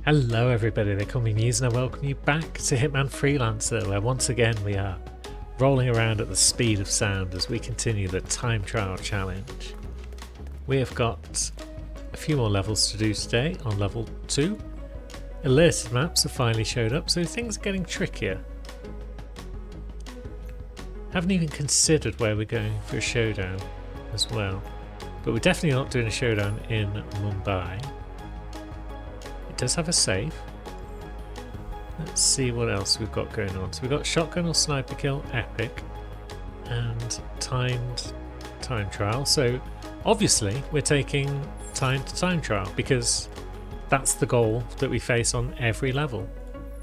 Hello everybody, they call me Muse and I welcome you back to Hitman Freelancer, where once again we are rolling around at the speed of sound as we continue the time trial challenge. We have got a few more levels to do today on level 2. Alerted maps have finally showed up, so things are getting trickier. Haven't even considered where we're going for a showdown as well, but we're definitely not doing a showdown in Mumbai. It does have a save. Let's see what else we've got going on. So we've got shotgun or sniper kill, epic, and timed time trial. So obviously we're taking time to time trial because that's the goal that we face on every level.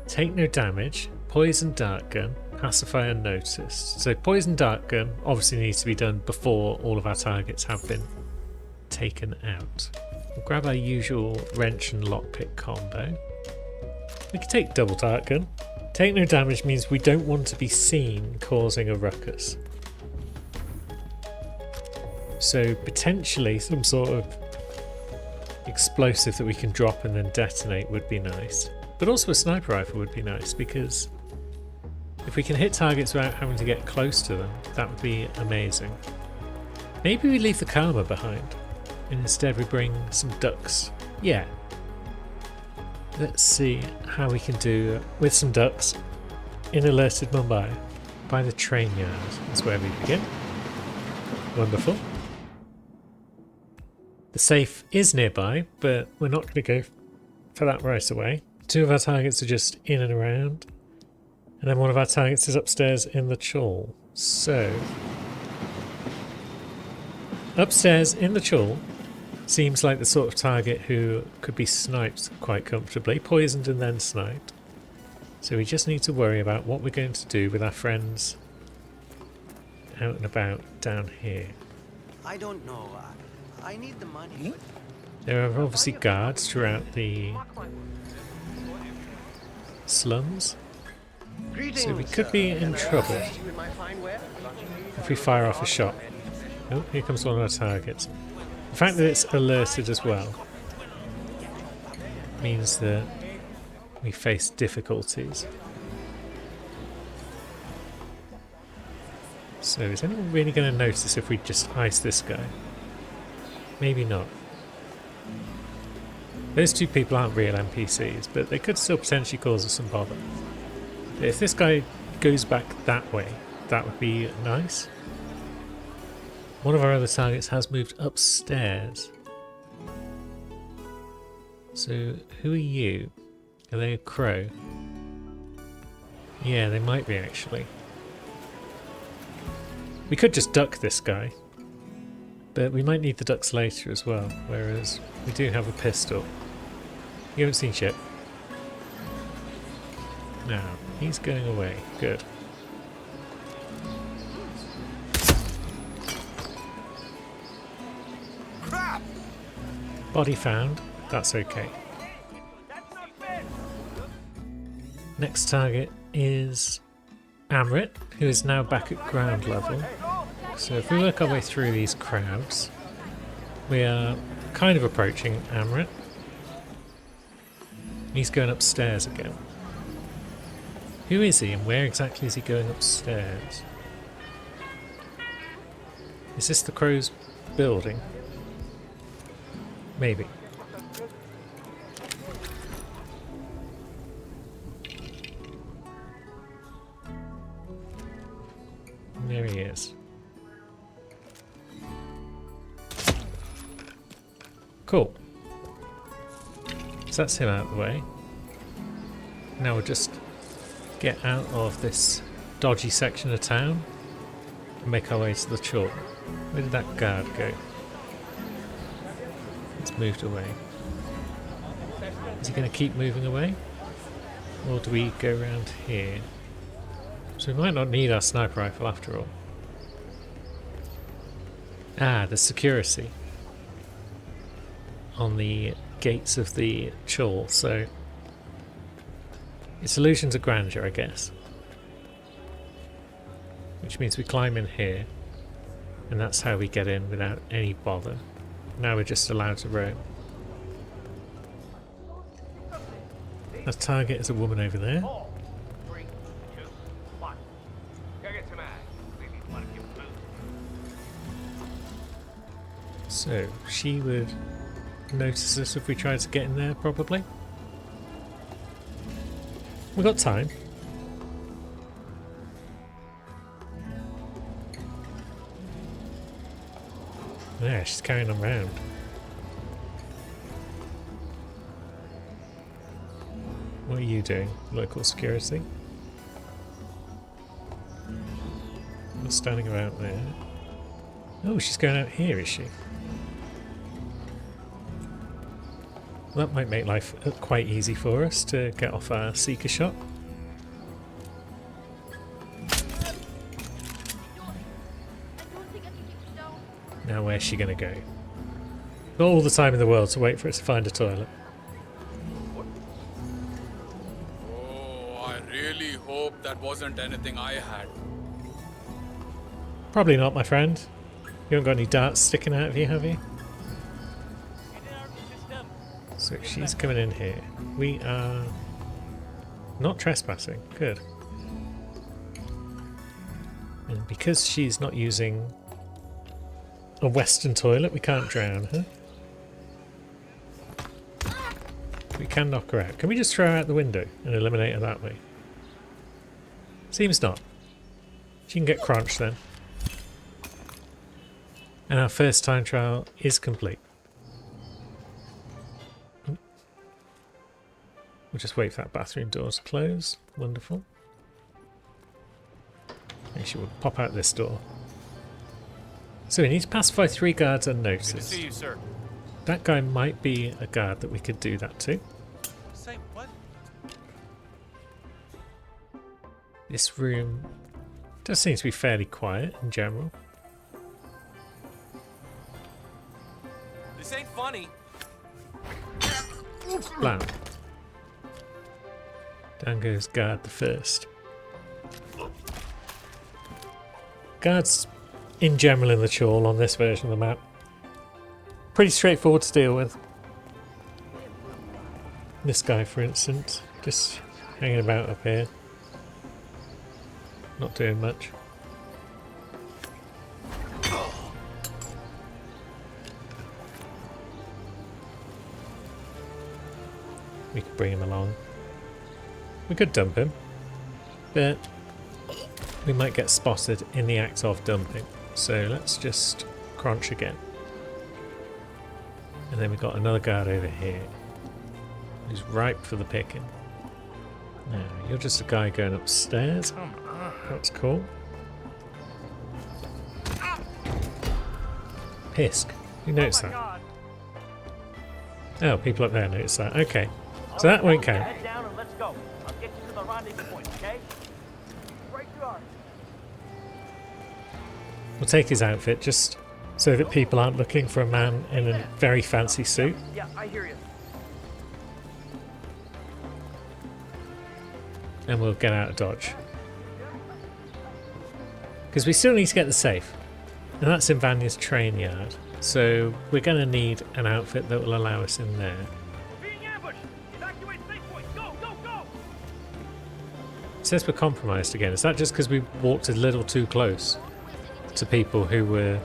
Take no damage, poison dart gun, pacify unnoticed. So poison dart gun obviously needs to be done before all of our targets have been taken out. We'll grab our usual wrench and lockpick combo. We can take double dart gun. Take no damage means we don't want to be seen causing a ruckus. So potentially some sort of explosive that we can drop and then detonate would be nice. But also a sniper rifle would be nice because if we can hit targets without having to get close to them, that would be amazing. Maybe we leave the Karma behind and instead we bring some ducks. Yeah. Let's see how we can do with some ducks in alerted Mumbai. By the train yard is where we begin. Wonderful. The safe is nearby, but we're not going to go for that right away. Two of our targets are just in and around, and then one of our targets is upstairs in the chawl. So, upstairs in the chawl seems like the sort of target who could be sniped quite comfortably, poisoned and then sniped. So we just need to worry about what we're going to do with our friends out and about down here. I don't know. I need the money. There are obviously guards throughout the slums, so we could be in trouble if we fire off a shot. Oh, here comes one of our targets. The fact that it's alerted as well means that we face difficulties. So is anyone really going to notice if we just ice this guy? Maybe not. Those two people aren't real NPCs, but they could still potentially cause us some bother. But if this guy goes back that way, that would be nice. One of our other targets has moved upstairs. So, who are you? Are they a crow? Yeah, they might be actually. We could just duck this guy, but we might need the ducks later as well, whereas we do have a pistol. You haven't seen shit. Now, he's going away. Good. Body found. That's okay. Next target is Amrit, who is now back at ground level. So if we work our way through these crowds, we are kind of approaching Amrit. He's going upstairs again. Who is he and where exactly is he going upstairs? Is this the Crow's building? Maybe. There he is. Cool. So that's him out of the way. Now we'll just get out of this dodgy section of town and make our way to the chawl. Where did that guard go? It's moved away. Is he going to keep moving away? Or do we go around here? So we might not need our sniper rifle after all. Ah, the security on the gates of the chawl, so it's illusions of grandeur, I guess. Which means we climb in here, and that's how we get in without any bother. Now we're just allowed to roam. The target is a woman over there. 4, 3, 2, 1. Go get some ass. Maybe one of your boots. So she would notice us if we tried to get in there, probably. We've got time. Yeah, she's carrying them around. What are you doing? Local security? What's standing about there? Oh, she's going out here, is she? That might make life quite easy for us to get off our seeker shot. Now where's she going to go? Got all the time in the world to wait for it to find a toilet. Oh, I really hope that wasn't anything I had. Probably not, my friend. You haven't got any darts sticking out of you, have you? So she's coming in here. We are not trespassing. Good. And because she's not using a Western toilet, we can't drown her. We can knock her out. Can we just throw her out the window and eliminate her that way? Seems not. She can get crunched then. And our first time trial is complete. We'll just wait for that bathroom door to close. Wonderful. And she will pop out this door. So we need to pacify 3 guards unnoticed. Good to see you, sir. That guy might be a guard that we could do that to. Say what? This room does seem to be fairly quiet in general. This ain't funny. Blam. Down goes guard the first. Guards in general in the Chawl on this version of the map. Pretty straightforward to deal with. This guy, for instance, just hanging about up here. Not doing much. We could bring him along. We could dump him, but we might get spotted in the act of dumping. So let's just crunch again. And then we've got another guard over here who's ripe for the picking. Now, you're just a guy going upstairs. That's cool. Pisk. You noticed that? Oh, people up there noticed that. Okay. So that won't count. Head down and let's go. I'll get you to the rendezvous point, okay? Right you are. We'll take his outfit just so that people aren't looking for a man in a very fancy suit. Yeah, I hear you. And we'll get out of Dodge. Because we still need to get the safe. And that's in Vanya's train yard. So we're going to need an outfit that will allow us in there. Being ambushed! Evacuate safe point! Go, go, go! It says we're compromised again. Is that just because we walked a little too close to people who were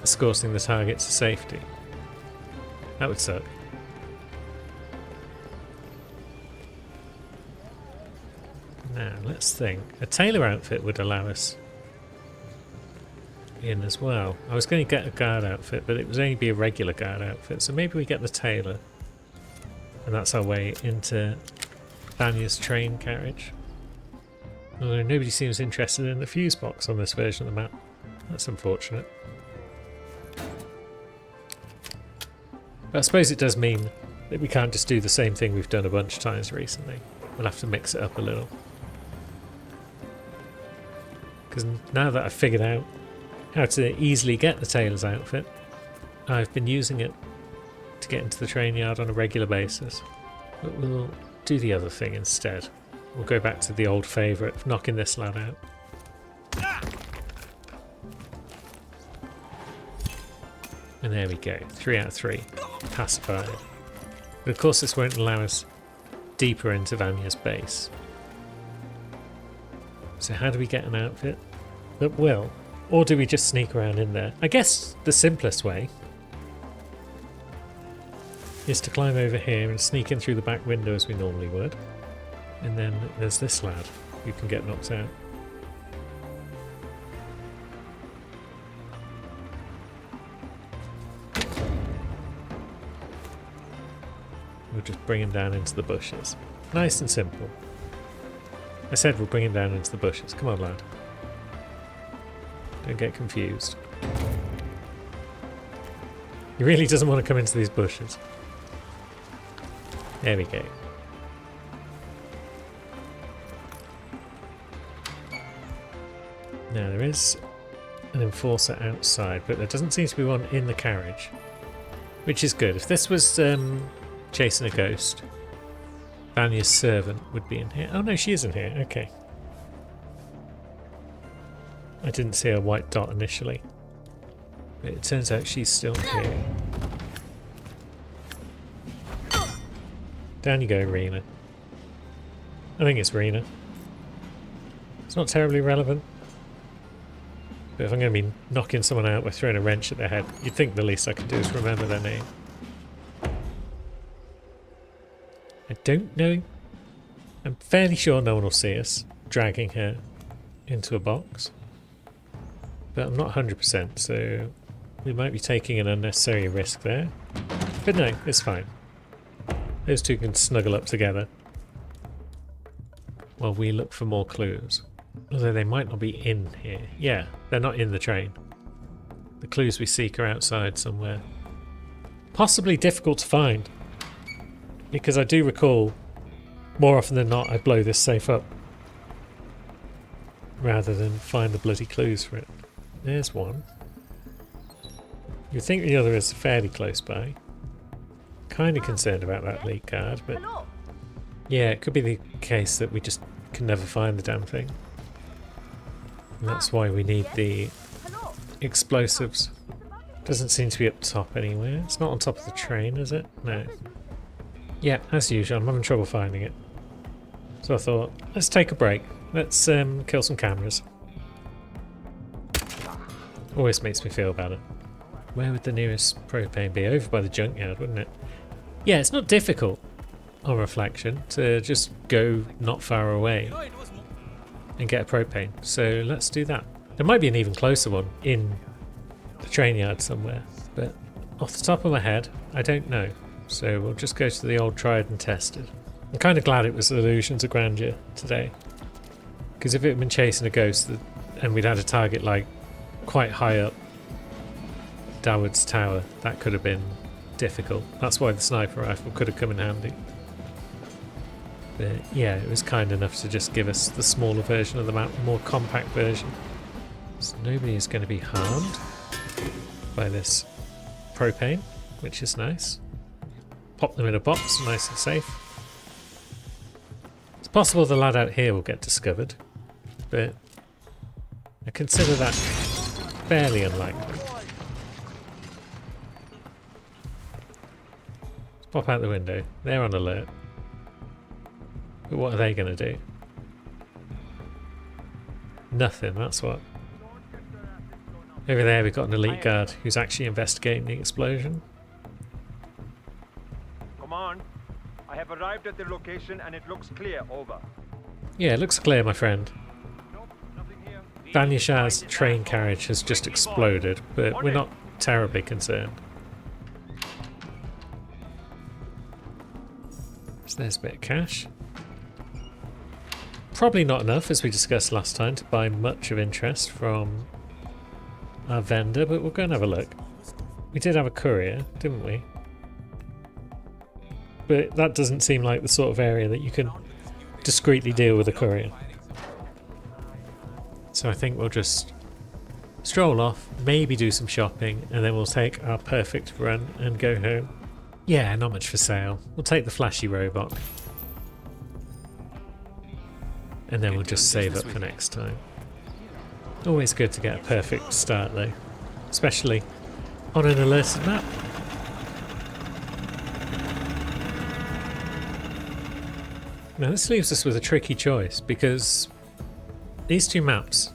escorting the target to safety? That would suck. Now, let's think. A tailor outfit would allow us in as well. I was going to get a guard outfit, but it would only be a regular guard outfit, so maybe we get the tailor. And that's our way into Vanya's train carriage. Although nobody seems interested in the fuse box on this version of the map. That's unfortunate. But I suppose it does mean that we can't just do the same thing we've done a bunch of times recently. We'll have to mix it up a little. Because now that I've figured out how to easily get the tailor's outfit, I've been using it to get into the train yard on a regular basis. But we'll do the other thing instead. We'll go back to the old favourite of knocking this lad out. And there we go, 3 out of 3. Pacified. But of course this won't allow us deeper into Vanya's base. So how do we get an outfit that will? Or do we just sneak around in there? I guess the simplest way is to climb over here and sneak in through the back window as we normally would. And then there's this lad who can get knocked out. We'll just bring him down into the bushes. Nice and simple. I said we'll bring him down into the bushes. Come on, lad. Don't get confused. He really doesn't want to come into these bushes. There we go. Now there is an enforcer outside, but there doesn't seem to be one in the carriage, which is good. If this was chasing a ghost, Vanya's servant would be in here. Oh no, she isn't here. Okay. I didn't see a white dot initially, but it turns out she's still here. Down you go, Rena. I think it's Rena. It's not terribly relevant. But if I'm going to be knocking someone out by throwing a wrench at their head, you'd think the least I could do is remember their name. I don't know. I'm fairly sure no one will see us dragging her into a box. But I'm not 100%, so we might be taking an unnecessary risk there. But no, it's fine. Those two can snuggle up together while we look for more clues. Although they might not be in here. Yeah, they're not in the train. The clues we seek are outside somewhere. Possibly difficult to find, because I do recall more often than not I blow this safe up rather than find the bloody clues for it. There's one. You'd think the other is fairly close by. Kind of concerned about that lead card, but yeah, it could be the case that we just can never find the damn thing. And that's why we need the explosives. Doesn't seem to be up top anywhere. It's not on top of the train, is it? No. Yeah, as usual, I'm having trouble finding it. So I thought, let's take a break. Let's kill some cameras. Always makes me feel better. Where would the nearest propane be? Over by the junkyard, wouldn't it? Yeah, it's not difficult on reflection to just go not far away and get a propane. So let's do that. There might be an even closer one in the train yard somewhere, but off the top of my head, I don't know. So we'll just go to the old tried and tested. I'm kind of glad it was Illusions of Grandeur today, because if it had been chasing a ghost and we'd had a target like quite high up Dawood's tower, that could have been difficult. That's why the sniper rifle could have come in handy. But yeah, it was kind enough to just give us the smaller version of the map, the more compact version. So nobody is going to be harmed by this propane, which is nice. Pop them in a box, nice and safe. It's possible the lad out here will get discovered, but I consider that fairly unlikely. Let's pop out the window. They're on alert. But what are they going to do? Nothing, that's what. Over there we've got an elite guard who's actually investigating the explosion. Come on. I have arrived at the location and it looks clear. Over. Yeah, it looks clear, my friend. Nope, nothing here. Vanya Shah's train carriage has just exploded, but we're not terribly concerned. So there's a bit of cash. Probably not enough, as we discussed last time, to buy much of interest from our vendor, but we'll go and have a look. We did have a courier, didn't we? But that doesn't seem like the sort of area that you can discreetly deal with a courier. So I think we'll just stroll off, maybe do some shopping, and then we'll take our perfect run and go home. Yeah, not much for sale. We'll take the flashy robot. And then we'll just save up for next time. Always good to get a perfect start though, especially on an alerted map. Now this leaves us with a tricky choice because these two maps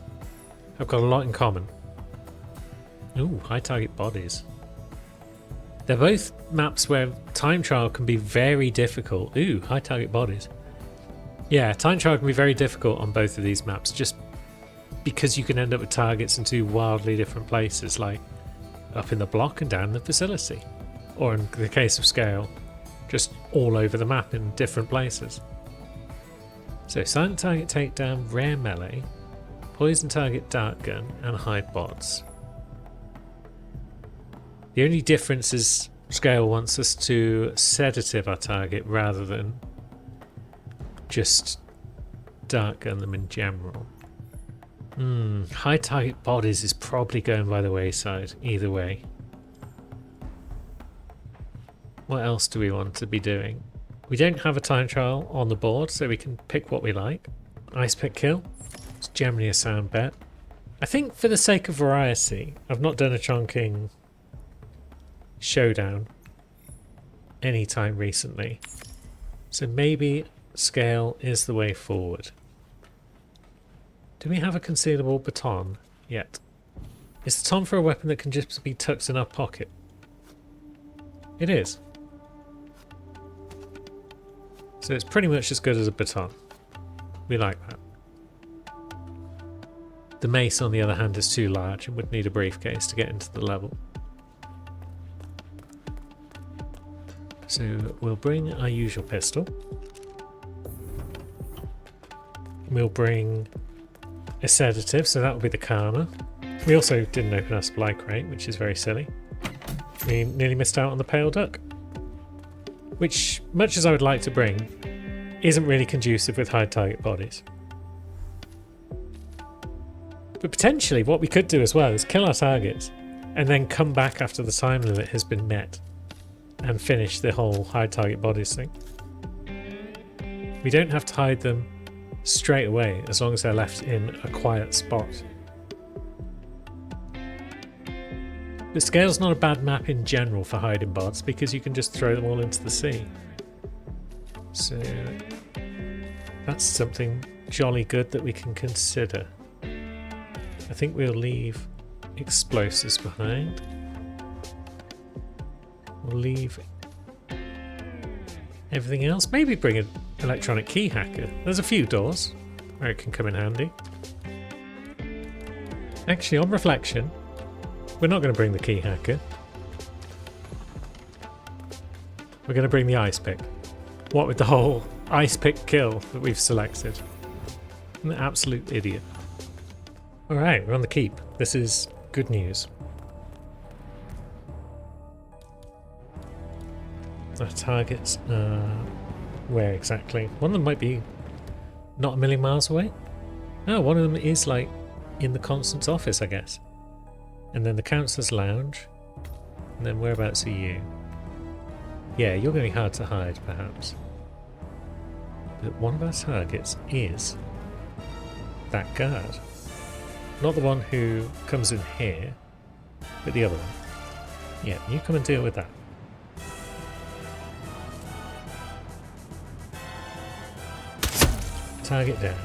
have got a lot in common. Ooh, high target bodies. They're both maps where time trial can be very difficult. Ooh, high target bodies. Yeah, time trial can be very difficult on both of these maps just because you can end up with targets in two wildly different places, like up in the block and down in the facility. Or in the case of Scale, just all over the map in different places. So silent target takedown, rare melee, poison target dart gun, and hide bots. The only difference is Scale wants us to sedative our target rather than just dart gun them in general. High target bodies is probably going by the wayside either way. What else do we want to be doing? We don't have a time trial on the board, so we can pick what we like. Ice pick kill. It's generally a sound bet. I think for the sake of variety, I've not done a chunking showdown anytime recently. So maybe Scale is the way forward. Do we have a concealable baton yet? Is the baton for a weapon that can just be tucked in our pocket? It is. So it's pretty much as good as a baton. We like that. The mace, on the other hand, is too large and would need a briefcase to get into the level. So we'll bring our usual pistol. We'll bring a sedative, so that will be the Karma. We also didn't open our supply crate, which is very silly. We nearly missed out on the Pale Duck, which, much as I would like to bring, isn't really conducive with high target bodies. But potentially what we could do as well is kill our targets and then come back after the time limit has been met and finish the whole high target bodies thing. We don't have to hide them straight away as long as they're left in a quiet spot. But Scale's not a bad map in general for hiding bots because you can just throw them all into the sea. So that's something jolly good that we can consider. I think we'll leave explosives behind. We'll leave everything else. Maybe bring an electronic key hacker. There's a few doors where it can come in handy. Actually, on reflection, we're not going to bring the key hacker. We're going to bring the ice pick. What with the whole ice pick kill that we've selected. I'm an absolute idiot. Alright, we're on the keep. This is good news. Our targets are where exactly? One of them might be not a million miles away. Oh, one of them is like in the Constance office, I guess. And then the Councillor's Lounge. And then whereabouts are you? Yeah, you're going to be hard to hide, perhaps. But one of our targets is that guard. Not the one who comes in here, but the other one. Yeah, you come and deal with that. Target down.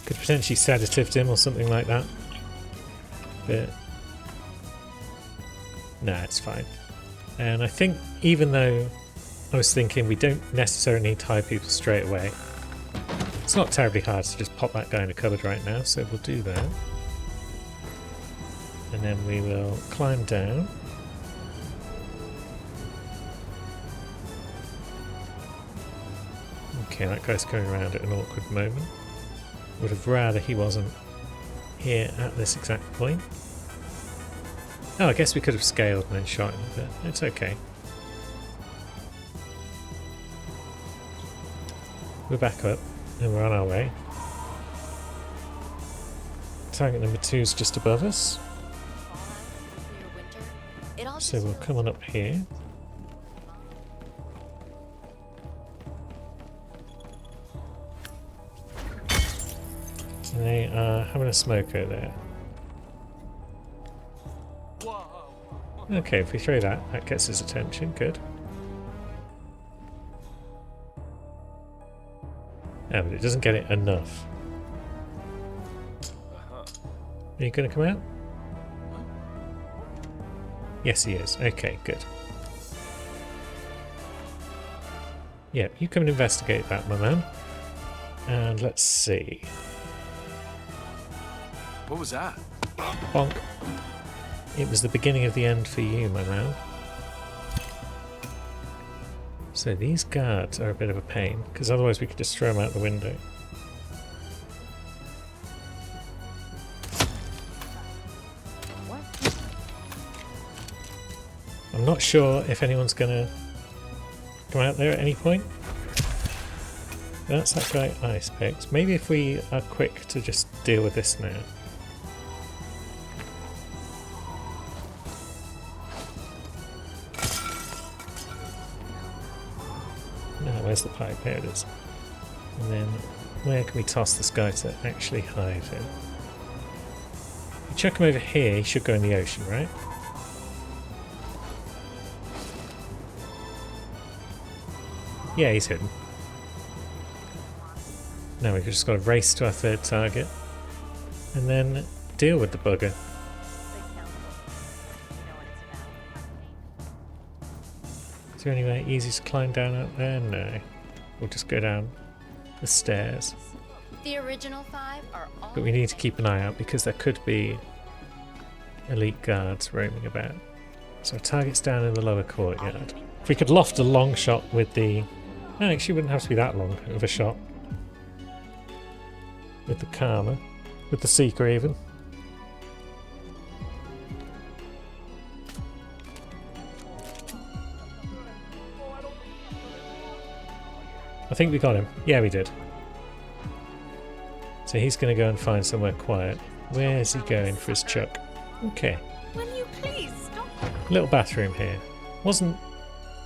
Could potentially sedative him or something like that. But nah, it's fine. And I think even though I was thinking we don't necessarily need to hide people straight away, it's not terribly hard to just pop that guy in a cupboard right now, so we'll do that. And then we will climb down. Okay, that guy's going around at an awkward moment. Would have rather he wasn't here at this exact point. Oh, I guess we could have scaled and then shot him, but it's okay. We're back up and we're on our way. Target number 2 is just above us. So we'll come on up here. They are having a smoker there. Okay, if we throw that, that gets his attention. Good. Yeah, but it doesn't get it enough. Are you going to come out? Yes, he is. Okay, good. Yeah, you come and investigate that, my man. And let's see. What was that? Bonk. It was the beginning of the end for you, my man. So these guards are a bit of a pain, because otherwise we could just throw them out the window. I'm not sure if anyone's going to come out there at any point. That's that guy Ice Picks. Maybe if we are quick to just deal with this now. Where's the pipe? There it is. And then where can we toss this guy to actually hide him? If we chuck him over here, he should go in the ocean, right? Yeah, he's hidden. Now we've just got to race to our third target and then deal with the bugger. Is there anywhere easy to climb down out there? No. We'll just go down the stairs. The original 5 are all. But we need to keep an eye out because there could be elite guards roaming about. So our target's down in the lower courtyard. If we could loft a long shot with the... No, actually wouldn't have to be that long of a shot. With the Karma. With the Seeker even. I think we got him. Yeah, we did. So he's going to go and find somewhere quiet. Where's he going for his chuck? Okay. Will you please stop? Little bathroom here. Wasn't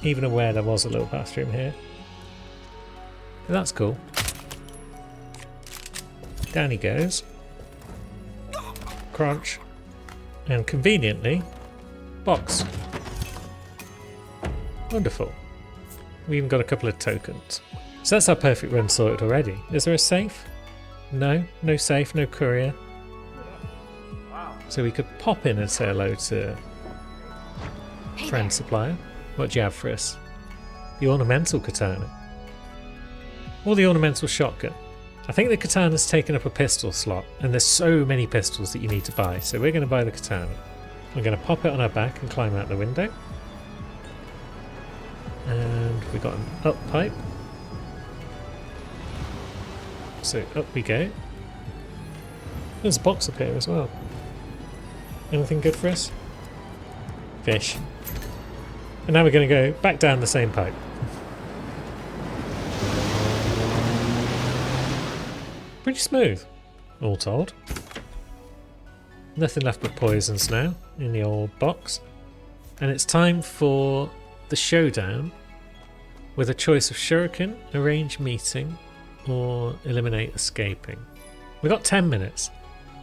even aware there was a little bathroom here. But that's cool. Down he goes. Crunch. And conveniently, box. Wonderful. We even got a couple of tokens. So that's our perfect run sorted already. Is there a safe? No, no safe, no courier. So we could pop in and say hello to friend supplier. What do you have for us? The ornamental katana. Or the ornamental shotgun. I think the katana's taken up a pistol slot, and there's so many pistols that you need to buy, so we're going to buy the katana. We're going to pop it on our back and climb out the window. And we got an up pipe. So up we go. There's a box up here as well. Anything good for us? Fish. And now we're going to go back down the same pipe. Pretty smooth, all told. Nothing left but poisons now in the old box. And it's time for the showdown with a choice of shuriken, arrange meeting, or eliminate escaping. We got 10 minutes.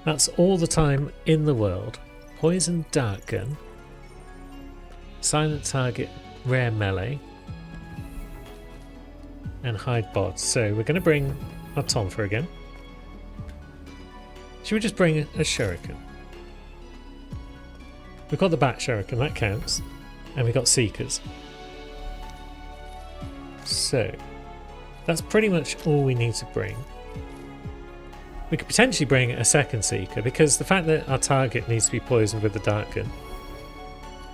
That's all the time in the world. Poison dart gun, silent target, rare melee, and hide bots. So we're going to bring our Tonfa again. Should we just bring a shuriken? We've got the bat shuriken, that counts. And we've got seekers. So that's pretty much all we need to bring. We could potentially bring a second seeker because the fact that our target needs to be poisoned with the dart gun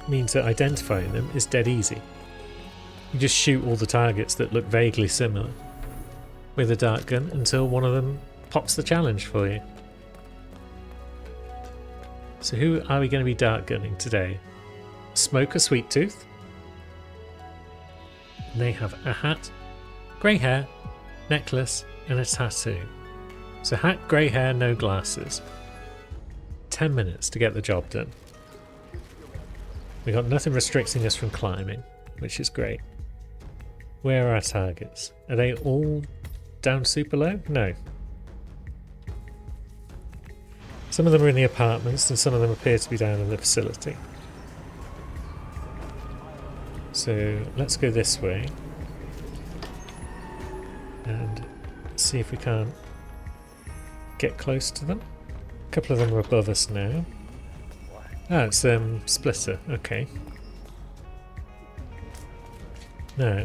means that identifying them is dead easy. You just shoot all the targets that look vaguely similar with a dart gun until one of them pops the challenge for you. So who are we going to be dart gunning today? Smoker Sweet Tooth. They have a hat, grey hair, necklace, and a tattoo. So hat, grey hair, no glasses. 10 minutes to get the job done. We got nothing restricting us from climbing, which is great. Where are our targets? Are they all down super low? No. Some of them are in the apartments and some of them appear to be down in the facility. So let's go this way and see if we can't get close to them. A couple of them are above us now. Ah, it's Splitter. Okay. Now,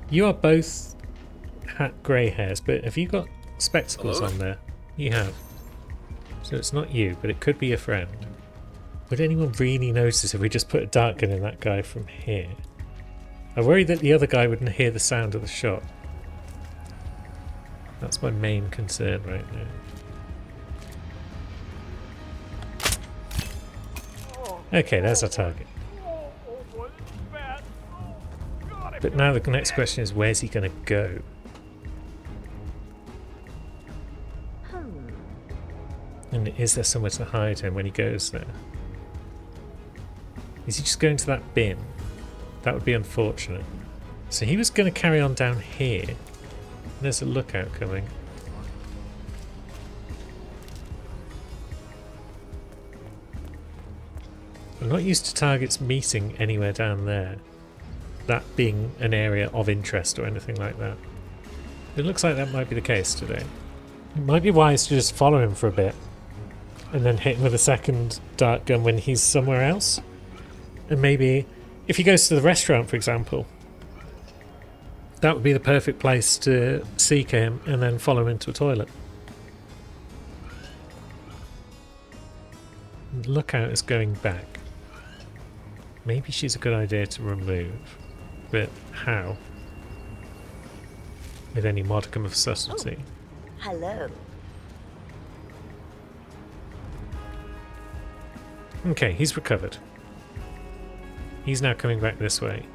you are both grey hairs, but have you got spectacles Hello? on there? You have. So it's not you, but it could be a friend. Would anyone really notice if we just put a dart gun in that guy from here? I worry that the other guy wouldn't hear the sound of the shot. That's my main concern right now. Okay, there's our target. But now the next question is, where's he going to go? And is there somewhere to hide him when he goes there? Is he just going to that bin? That would be unfortunate. So he was going to carry on down here. There's a lookout coming. I'm not used to targets meeting anywhere down there. That being an area of interest or anything like that. It looks like that might be the case today. It might be wise to just follow him for a bit and then hit him with a second dart gun when he's somewhere else. And maybe if he goes to the restaurant, for example, that would be the perfect place to seek him and then follow him into a toilet. Lookout is going back. Maybe she's a good idea to remove. But how? With any modicum of subtlety. Hello. Okay, he's recovered. He's now coming back this way.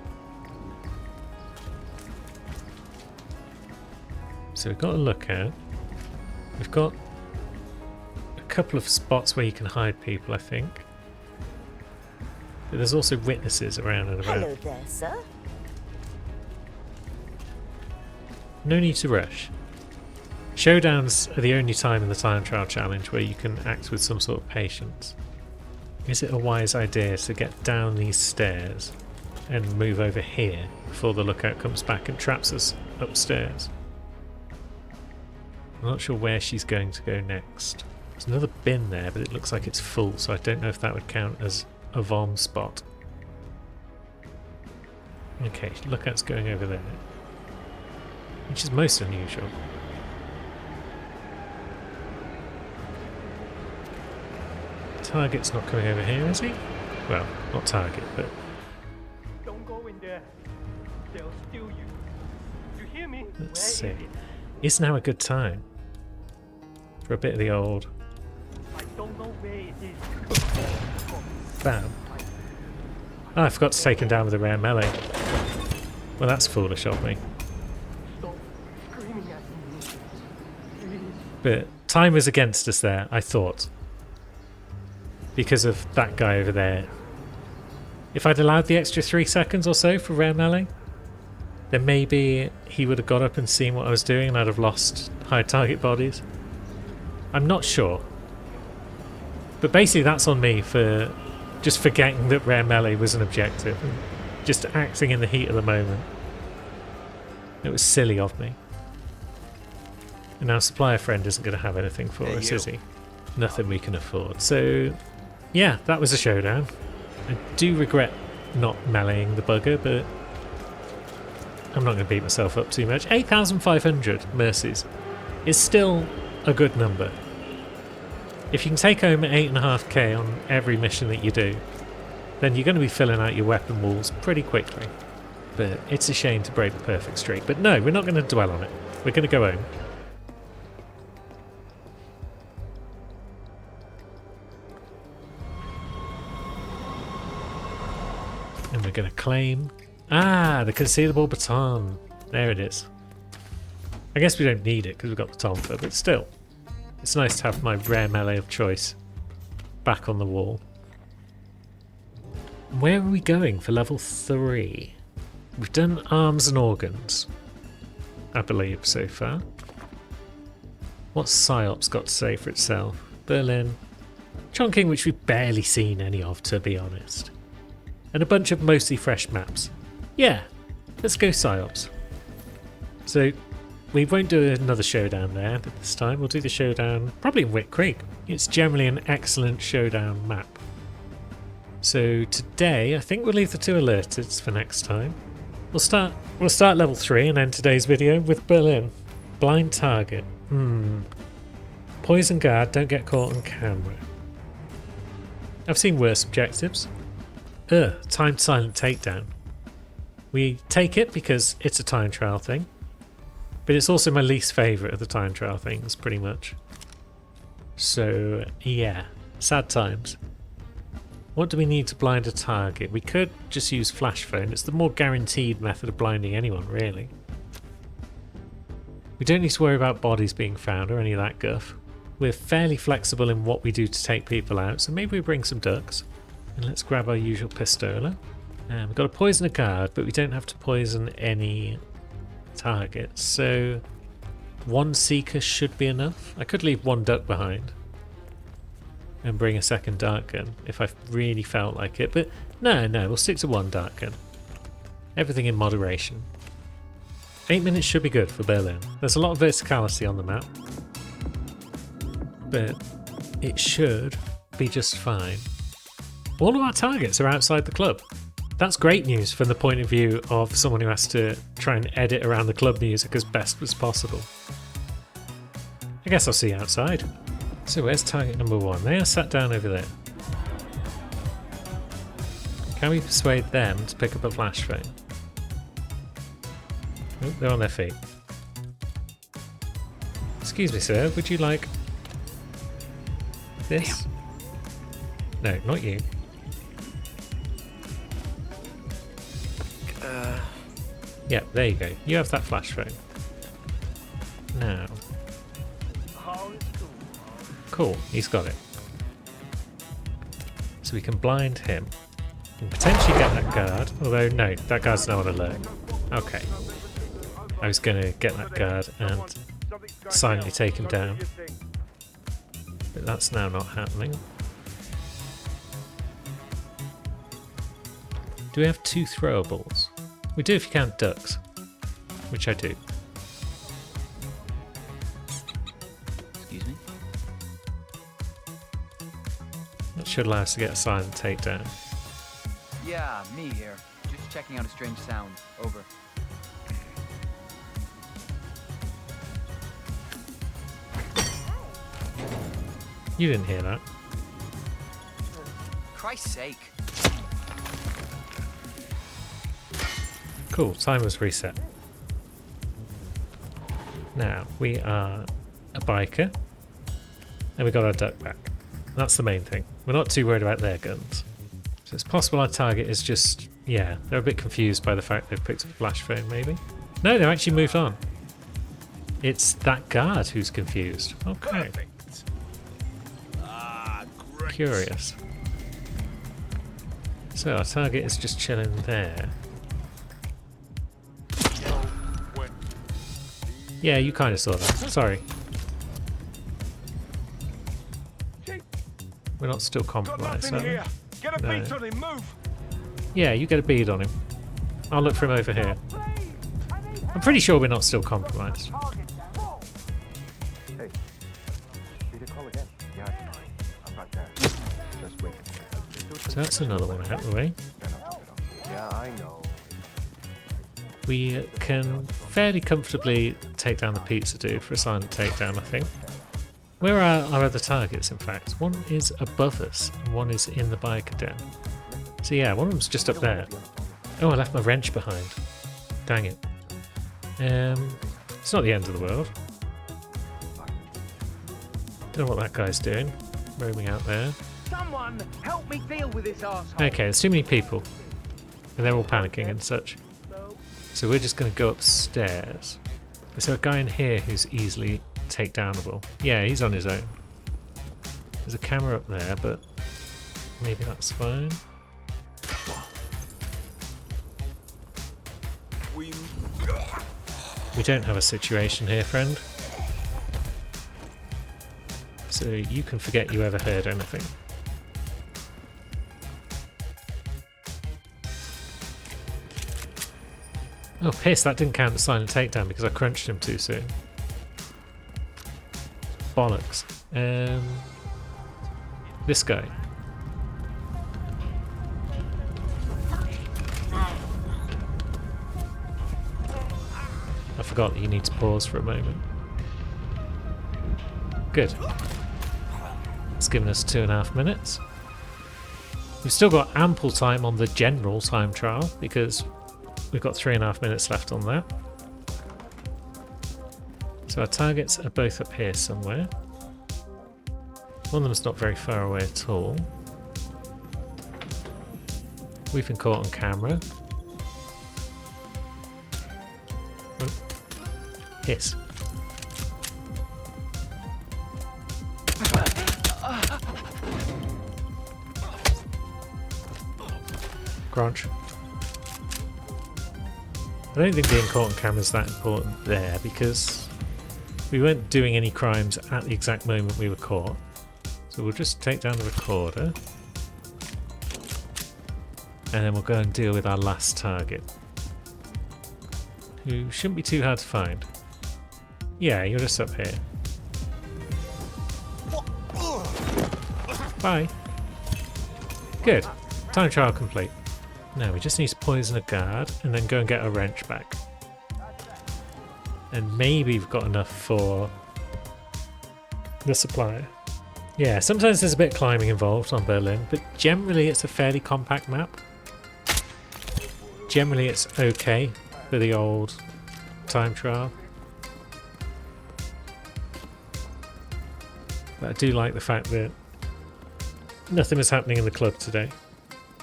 So we've got a lookout. We've got a couple of spots where you can hide people, I think. But there's also witnesses around and about. Hello there, sir. No need to rush. Showdowns are the only time in the time trial challenge where you can act with some sort of patience. Is it a wise idea to get down these stairs and move over here before the lookout comes back and traps us upstairs? I'm not sure where she's going to go next. There's another bin there, but it looks like it's full, so I don't know if that would count as a vom spot. Okay, lookout's going over there, which is most unusual. Target's not coming over here, is he? Well, not target, but... Don't go in there. They'll steal you. You hear me? Let's see. Is now a good time for a bit of the old... I don't know where it is. Bam. Oh, I forgot to take him down with a rare melee. Well, that's foolish of me. Stop screaming at me. Please. But time was against us there, I thought. Because of that guy over there. If I'd allowed the extra 3 seconds or so for rare melee, then maybe he would have got up and seen what I was doing and I'd have lost high target bodies. I'm not sure. But basically that's on me for just forgetting that rare melee was an objective and just acting in the heat of the moment. It was silly of me. And our supplier friend isn't going to have anything for Hey, us, you. is he? Nothing we can afford. So, yeah, that was a showdown. I do regret not meleeing the bugger, but I'm not going to beat myself up too much. 8,500 mercies is still a good number. If you can take home 8.5k on every mission that you do, then you're going to be filling out your weapon walls pretty quickly. But it's a shame to break the perfect streak. But no, we're not going to dwell on it. We're going to go home. And we're going to claim... Ah, the concealable baton. There it is. I guess we don't need it because we've got the Tonfa, but still. It's nice to have my rare melee of choice back on the wall. Where are we going for level 3? We've done arms and organs, I believe, so far. What's PsyOps got to say for itself? Berlin. Chongqing, which we've barely seen any of, to be honest. And a bunch of mostly fresh maps. Yeah, let's go PsyOps. So, we won't do another showdown there this time. We'll do the showdown probably in Wick Creek. It's generally an excellent showdown map. So today, I think we'll leave the two alerted for next time. We'll start level 3 and end today's video with Berlin. Blind target. Poison guard, don't get caught on camera. I've seen worse objectives. Timed silent takedown. We take it because it's a time trial thing. But it's also my least favourite of the time trial things, pretty much. So, yeah. Sad times. What do we need to blind a target? We could just use flash phone. It's the more guaranteed method of blinding anyone, really. We don't need to worry about bodies being found or any of that guff. We're fairly flexible in what we do to take people out, so maybe we bring some ducks. And let's grab our usual pistola. We've got to poison a guard, but we don't have to poison any targets. So one seeker should be enough. I could leave one duck behind and bring a second dart gun if I really felt like it. But no, we'll stick to one dart gun. Everything in moderation. 8 minutes should be good for Berlin. There's a lot of verticality on the map, but it should be just fine. All of our targets are outside the club. That's great news from the point of view of someone who has to try and edit around the club music as best as possible. I guess I'll see you outside. So where's target number 1? They are sat down over there. Can we persuade them to pick up a flash phone? Oh, they're on their feet. Excuse me, sir, would you like this? No, not you. Yeah, there you go. You have that flash phone. Now. Cool, he's got it. So we can blind him. And potentially get that guard. Although, no, that guard's now on alert. Okay. I was going to get that guard and silently take him down. But that's now not happening. Do we have 2 throwables? We do if you count ducks, which I do. Excuse me? That should allow us to get a silent takedown. Yeah, me here. Just checking out a strange sound. Over. You didn't hear that. Christ's sake. Cool, timer's reset. Now, we are a biker, and we got our duck back. That's the main thing. We're not too worried about their guns. So it's possible our target is just, yeah, they're a bit confused by the fact they've picked up a flash phone, maybe. No, they've actually moved on. It's that guard who's confused. Okay. Great. Curious. So our target is just chilling there. Yeah, you kind of saw that. Sorry. We're not still compromised, are we? Get a No. beat on him, move! Yeah, you get a bead on him. I'll look for him over here. I'm pretty sure we're not still compromised. Hey, need a call again? Yeah, it's fine. I'm not there. Just wait. So that's another one out of the way. Yeah, I know. We can fairly comfortably take down the pizza dude for a silent takedown, I think. Where are our other targets, in fact? One is above us, and one is in the biker den. So yeah, one of them's just up there. Oh, I left my wrench behind. Dang it. It's not the end of the world. Don't know what that guy's doing. Roaming out there. Someone help me deal with this asshole! Okay, there's too many people. And they're all panicking and such. So we're just going to go upstairs. Is there a guy in here who's easily takedownable? Yeah, he's on his own. There's a camera up there, but maybe that's fine. We We don't have a situation here, friend. So you can forget you ever heard anything. Oh, piss, that didn't count the silent takedown because I crunched him too soon. Bollocks. This guy. I forgot that you need to pause for a moment. Good. It's given us 2.5 minutes. We've still got ample time on the general time trial because we've got 3.5 minutes left on that. So our targets are both up here somewhere. One of them's not very far away at all. We've been caught on camera. Oh. Hiss. Crunch. I don't think being caught on camera is that important there because we weren't doing any crimes at the exact moment we were caught. So we'll just take down the recorder and then we'll go and deal with our last target, who shouldn't be too hard to find. Yeah, you're just up here. Bye. Good. Time trial complete. Now we just need to poison a guard and then go and get a wrench back. And maybe we've got enough for the supplier. Yeah, sometimes there's a bit of climbing involved on Berlin, but generally it's a fairly compact map. Generally it's okay for the old time trial. But I do like the fact that nothing is happening in the club today.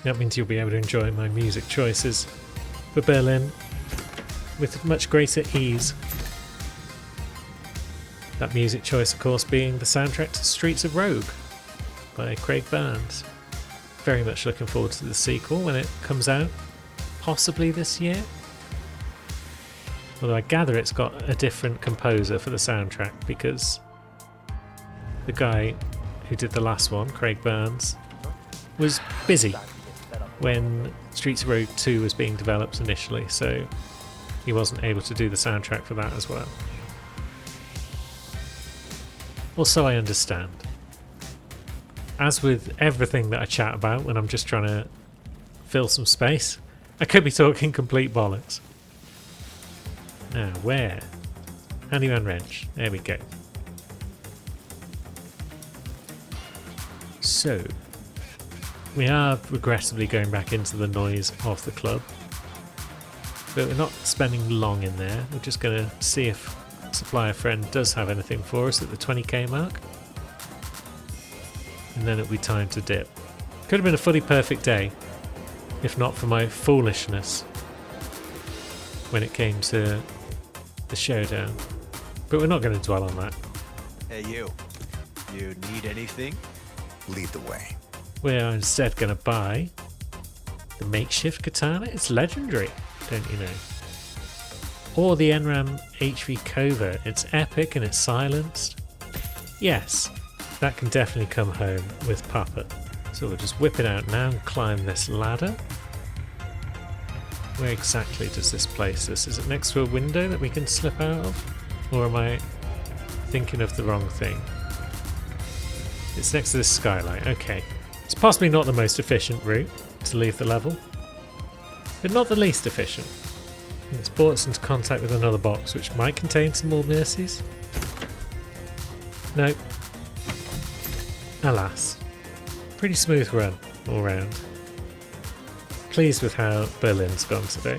That means you'll be able to enjoy my music choices for Berlin with much greater ease. That music choice, of course, being the soundtrack to Streets of Rogue by Craig Barnes. Very much looking forward to the sequel when it comes out, possibly this year. Although I gather it's got a different composer for the soundtrack because the guy who did the last one, Craig Barnes, was busy when Streets of Rogue 2 was being developed initially, so he wasn't able to do the soundtrack for that as well. Also, I understand. As with everything that I chat about when I'm just trying to fill some space, I could be talking complete bollocks. Now, where? Handyman wrench. There we go. So, we are regrettably going back into the noise of the club, but we're not spending long in there. We're just going to see if supplier friend does have anything for us at the 20k mark, and then it'll be time to dip. Could have been a fully perfect day if not for my foolishness when it came to the showdown, but we're not going to dwell on that. Hey you need anything? Lead the way. We're instead going to buy the makeshift katana. It's legendary, don't you know? Or the Enram HV Covert. It's epic and it's silenced. Yes, that can definitely come home with Papa. So we'll just whip it out now and climb this ladder. Where exactly does this place us? Is it next to a window that we can slip out of? Or am I thinking of the wrong thing? It's next to this skylight. Okay. It's possibly not the most efficient route to leave the level, but not the least efficient. It's brought us into contact with another box which might contain some more mercies. No. Alas. Pretty smooth run all round. Pleased with how Berlin's gone today.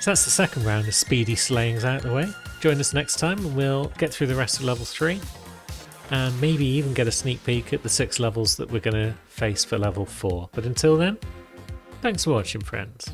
So that's the second round of speedy slayings out of the way. Join us next time and we'll get through the rest of level 3 and maybe even get a sneak peek at the 6 levels that we're going to face for level 4. But until then, thanks for watching, friends.